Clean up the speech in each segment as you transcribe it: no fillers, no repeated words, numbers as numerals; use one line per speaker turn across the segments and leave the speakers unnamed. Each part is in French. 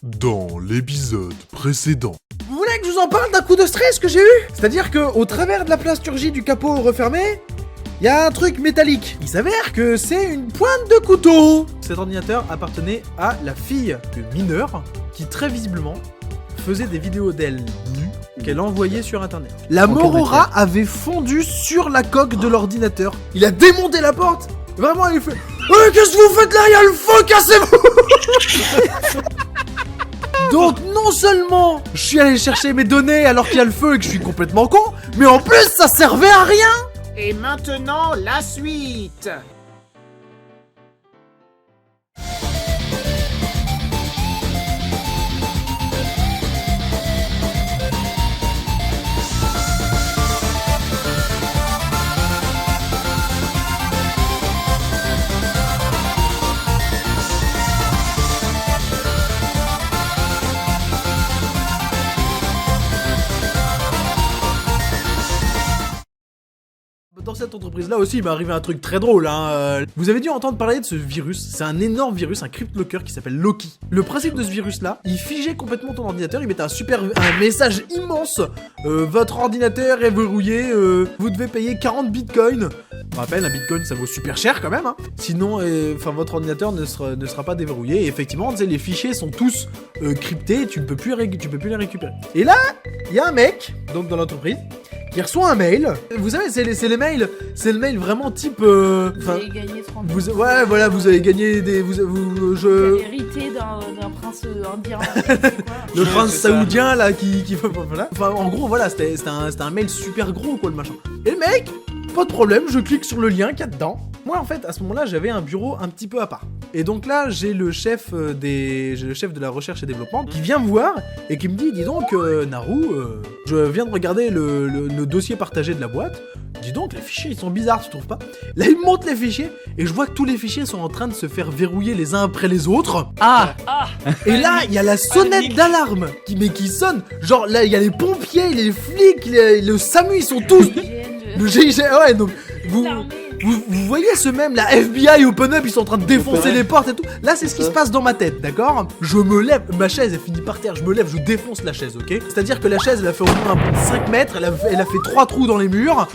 Dans l'épisode précédent.
Vous voulez que je vous en parle d'un coup de stress que j'ai eu? C'est-à-dire que au travers de la plasturgie du capot refermé, il y a un truc métallique. Il s'avère que c'est une pointe de couteau. Cet ordinateur appartenait à la fille de mineur qui très visiblement faisait des vidéos d'elle nue qu'elle envoyait sur internet. La Morora avait fondu sur la coque de l'ordinateur. Il a démonté la porte. Vraiment, il fait qu'est-ce que vous faites là? Il y a le feu, cassez-vous. Donc non seulement je suis allé chercher mes données alors qu'il y a le feu et que je suis complètement con, mais en plus ça servait à rien.
Et maintenant, la suite.
Dans cette entreprise-là aussi, il m'est arrivé un truc très drôle. Vous avez dû entendre parler de ce virus. C'est un énorme virus, un cryptlocker qui s'appelle Loki. Le principe de ce virus-là, il figeait complètement ton ordinateur. Il mettait un message immense. Votre ordinateur est verrouillé. Vous devez payer 40 bitcoins. Je rappelle, un bitcoin, ça vaut super cher quand même. Sinon, votre ordinateur ne sera pas déverrouillé. Et effectivement, les fichiers sont tous cryptés. Tu peux plus les récupérer. Et là, il y a un mec, donc dans l'entreprise, qui reçoit un mail. Vous savez, c'est le mail vraiment type.
Vous avez gagné 30 000.
Ouais, voilà, vous avez gagné des.
Vous avez hérité d'un prince indien.
Le prince saoudien là qui voilà. Enfin, en gros, voilà, c'était un mail super gros quoi, le machin. Et le mec, pas de problème, je clique sur le lien qu'il y a dedans. Moi, en fait, à ce moment-là, j'avais un bureau un petit peu à part. Et donc là, j'ai le chef de la recherche et développement qui vient me voir et qui me dit, dis donc, Naru, je viens de regarder le dossier partagé de la boîte. Dis donc, les fichiers, ils sont bizarres, tu trouves pas? Là, il me montre les fichiers et je vois que tous les fichiers sont en train de se faire verrouiller les uns après les autres. Et là, il y a la sonnette d'alarme qui sonne. Genre, là, il y a les pompiers, les flics, le SAMU, ils sont tous... Le GIGN, ouais, donc... Vous voyez ce même, la FBI Open Up, ils sont en train de défoncer les portes et tout. Là, c'est ce qui se passe dans ma tête, d'accord? Je me lève, ma chaise, elle finit par terre, je me lève, je défonce la chaise, ok? C'est-à-dire que la chaise, elle a fait au moins un bout de 5 mètres, elle a fait 3 trous dans les murs.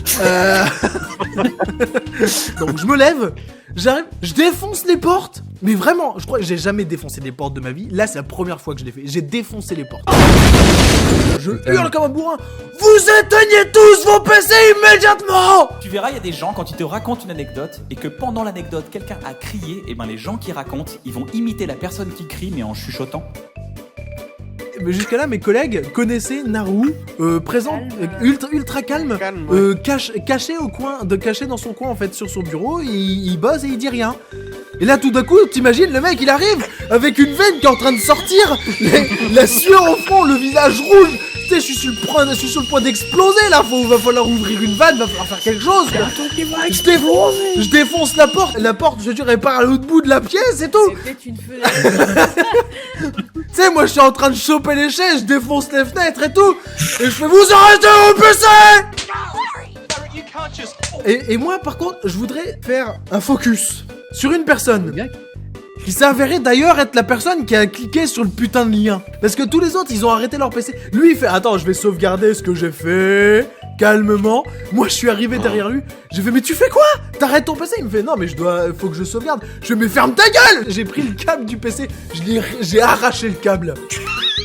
Donc, je me lève, j'arrive, je défonce les portes. Mais vraiment, je crois que j'ai jamais défoncé des portes de ma vie. Là, c'est la première fois que je l'ai fait. J'ai défoncé les portes. Je hurle comme un bourrin. Vous éteignez tous vos PC immédiatement!
Tu verras, il y a des gens, quand ils te racontent une anecdote et que pendant l'anecdote, quelqu'un a crié, et ben les gens qui racontent, ils vont imiter la personne qui crie, mais en chuchotant.
Mais jusqu'à là, mes collègues connaissaient Naru, présent, ultra calme, caché dans son coin en fait, sur son bureau, il bosse et il dit rien. Et là, tout d'un coup, t'imagines, le mec, il arrive avec une veine qui est en train de sortir, la sueur au front, le visage rouge. Tu sais, je suis sur le point d'exploser là. Va falloir ouvrir une vanne, va falloir faire quelque chose. Je défonce la porte. La porte, je dirais, elle part à l'autre bout de la pièce et tout.
C'est peut-être une fenêtre.
Tu sais, moi, je suis en train de choper les chaises, je défonce les fenêtres et tout. Et je fais, vous arrêtez au PC! Et moi, par contre, je voudrais faire un focus sur une personne qui s'est avérée d'ailleurs être la personne qui a cliqué sur le putain de lien. Parce que tous les autres, ils ont arrêté leur PC. Lui, il fait, attends, je vais sauvegarder ce que j'ai fait, calmement. Moi, je suis arrivé derrière lui. J'ai fait, mais tu fais quoi? T'arrêtes ton PC? Il me fait, non, mais faut que je sauvegarde. Je fais, mais ferme ta gueule! J'ai pris le câble du PC, j'ai arraché le câble.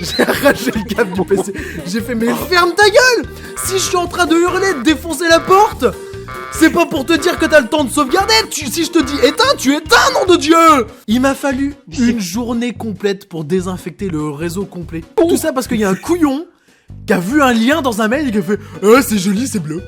J'ai arraché le câble du PC. J'ai fait, mais ferme ta gueule! Si je suis en train de hurler, de défoncer la porte, c'est pas pour te dire que t'as le temps de sauvegarder. Si je te dis éteins, tu éteins, nom de Dieu! Il m'a fallu une journée complète pour désinfecter le réseau complet. Tout ça parce qu'il y a un couillon qui a vu un lien dans un mail et qui a fait c'est joli, c'est bleu.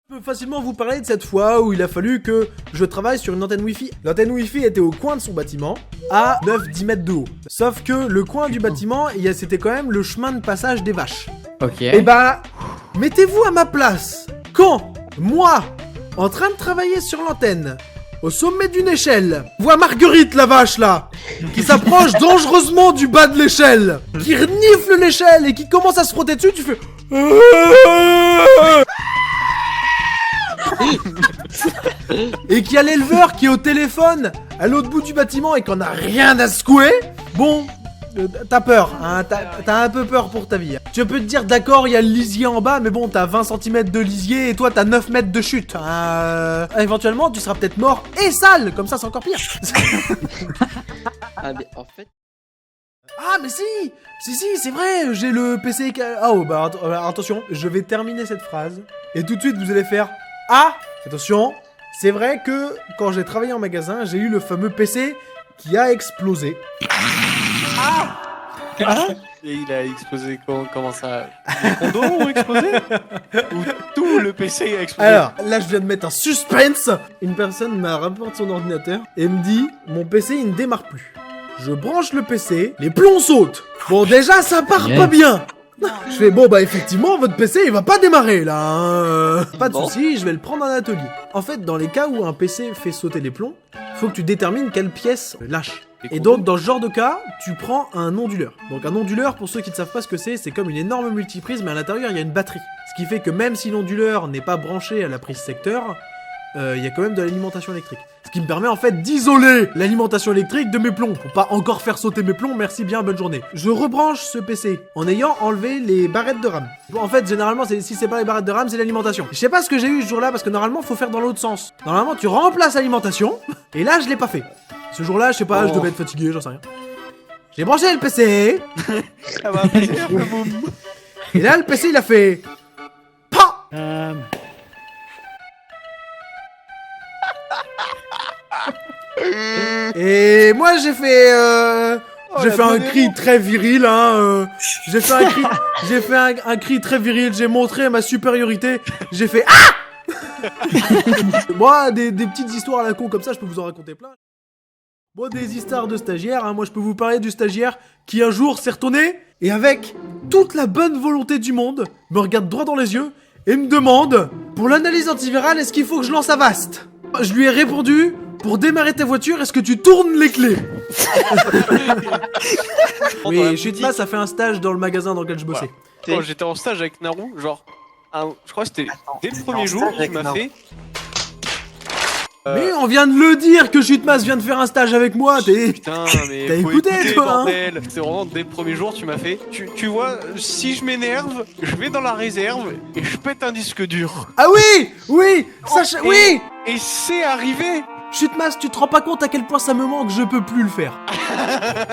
Je peux facilement vous parler de cette fois où il a fallu que je travaille sur une antenne Wi-Fi. L'antenne Wi-Fi était au coin de son bâtiment, à 9-10 mètres de haut. Sauf que le coin du bâtiment, c'était quand même le chemin de passage des vaches.
Ok.
Et bah, mettez-vous à ma place. Quand moi, en train de travailler sur l'antenne, au sommet d'une échelle, vois Marguerite la vache là, qui s'approche dangereusement du bas de l'échelle, qui renifle l'échelle et qui commence à se frotter dessus, tu fais... et qu'il y a l'éleveur qui est au téléphone à l'autre bout du bâtiment et qu'on a rien à secouer, bon, t'as peur, hein, t'as un peu peur pour ta vie. Tu peux te dire d'accord, il y a le lisier en bas, mais bon, t'as 20 cm de lisier et toi t'as 9 mètres de chute. Éventuellement, tu seras peut-être mort et sale, comme ça c'est encore pire.
Ah, mais en fait.
Ah mais si, c'est vrai, j'ai le PC... Oh bah attention, je vais terminer cette phrase et tout de suite vous allez faire ah, attention, c'est vrai que quand j'ai travaillé en magasin, j'ai eu le fameux PC qui a explosé.
Et il a explosé comment ça? Les condos ont explosé? Ou tout le PC a explosé?
Alors, là je viens de mettre un suspense. Une personne m'a rapporté son ordinateur et me dit mon PC il ne démarre plus. Je branche le PC, les plombs sautent. Bon déjà ça part pas bien. Je fais bon bah effectivement votre PC il va pas démarrer là hein. Pas de soucis, je vais le prendre en atelier. En fait dans les cas où un PC fait sauter les plombs, faut que tu détermines quelle pièce lâche. Et donc dans ce genre de cas, tu prends un onduleur. Donc un onduleur, pour ceux qui ne savent pas ce que c'est comme une énorme multiprise mais à l'intérieur il y a une batterie. Ce qui fait que même si l'onduleur n'est pas branché à la prise secteur, il y a quand même de l'alimentation électrique. Ce qui me permet en fait d'isoler l'alimentation électrique de mes plombs. Pour pas encore faire sauter mes plombs, merci bien, bonne journée. Je rebranche ce PC en ayant enlevé les barrettes de RAM. Bon, en fait, généralement, si c'est pas les barrettes de RAM, c'est l'alimentation. Je sais pas ce que j'ai eu ce jour-là parce que normalement, faut faire dans l'autre sens. Normalement, tu remplaces l'alimentation et là, je l'ai pas fait. Ce jour-là, je sais pas, je devais être fatigué, j'en sais rien. J'ai branché le PC.
Ça va passer un peu boum.
Et là, le PC, il a fait... PAH. Et moi j'ai fait un cri très viril hein, j'ai fait un cri très viril, j'ai montré ma supériorité, j'ai fait ah. Moi des petites histoires à la con comme ça, je peux vous en raconter plein. Moi des histoires de stagiaires, hein, moi je peux vous parler du stagiaire qui un jour s'est retourné et avec toute la bonne volonté du monde me regarde droit dans les yeux et me demande pour l'analyse antivirale est-ce qu'il faut que je lance Avast. Je lui ai répondu pour démarrer ta voiture, est-ce que tu tournes les clés? Oui, Chutmas a fait un stage dans le magasin dans lequel je bossais.
Quand j'étais en stage avec Naru, genre, je crois que c'était dès le premier jour, tu m'as fait...
Mais on vient de le dire que Chutmas vient de faire un stage avec moi,
Putain, mais
t'as
faut
écouté toi hein.
Bordel. C'est vraiment dès le premier jour, tu m'as fait... Tu vois, si je m'énerve, je vais dans la réserve et je pète un disque dur.
Ah oui, Sacha, oui.
Et c'est arrivé.
Chutmas, tu te rends pas compte à quel point ça me manque, je peux plus le faire.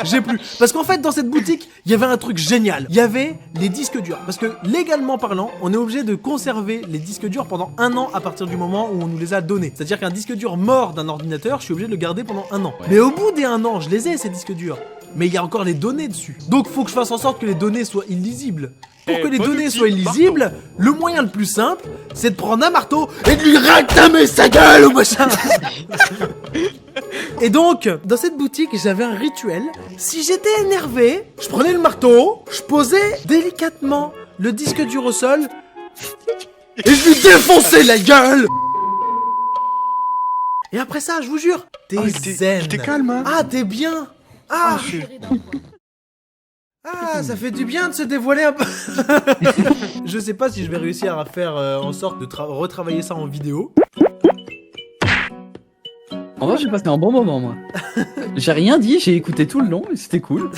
J'ai plus. Parce qu'en fait, dans cette boutique, il y avait un truc génial. Il y avait les disques durs. Parce que, légalement parlant, on est obligé de conserver les disques durs pendant 1 an à partir du moment où on nous les a donnés. C'est-à-dire qu'un disque dur mort d'un ordinateur, je suis obligé de le garder pendant 1 an. Mais au bout des 1 an, je les ai, ces disques durs. Mais il y a encore les données dessus. Donc, faut que je fasse en sorte que les données soient illisibles. Pour que les données soient illisibles, le moyen le plus simple, c'est de prendre un marteau et de lui ractamer sa gueule au machin. Et donc, dans cette boutique, j'avais un rituel. Si j'étais énervé, je prenais le marteau, je posais délicatement le disque dur au sol et je lui défonçais la gueule. Et après ça, je vous jure, t'es zen.
T'es calme, hein.
Ah, t'es bien. Ah, ça fait du bien de se dévoiler un peu. Je sais pas si je vais réussir à faire en sorte de retravailler ça en vidéo.
En vrai, j'ai passé un bon moment, moi. J'ai rien dit, j'ai écouté tout le long et c'était cool.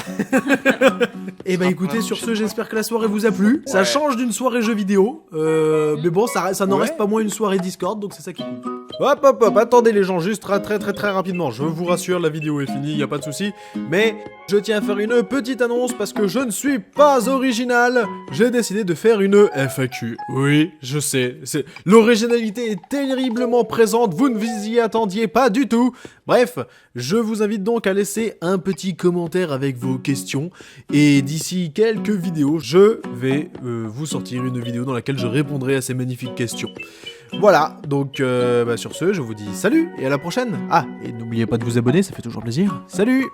Et bah écoutez, sur ce, j'espère que la soirée vous a plu. Ça change d'une soirée jeu vidéo. Mais bon, ça n'en reste pas moins une soirée Discord, donc c'est ça qui est cool. Hop, attendez les gens, juste très rapidement. Je vous rassure, la vidéo est finie, y a pas de souci. Mais je tiens à faire une petite annonce parce que je ne suis pas original. J'ai décidé de faire une FAQ. Oui, je sais, l'originalité est terriblement présente, vous ne vous y attendiez pas du tout. Bref, je vous invite donc à laisser un petit commentaire avec vos questions. Et d'ici quelques vidéos, je vais vous sortir une vidéo dans laquelle je répondrai à ces magnifiques questions. Voilà, donc sur ce, je vous dis salut et à la prochaine. Ah, et n'oubliez pas de vous abonner, ça fait toujours plaisir. Salut!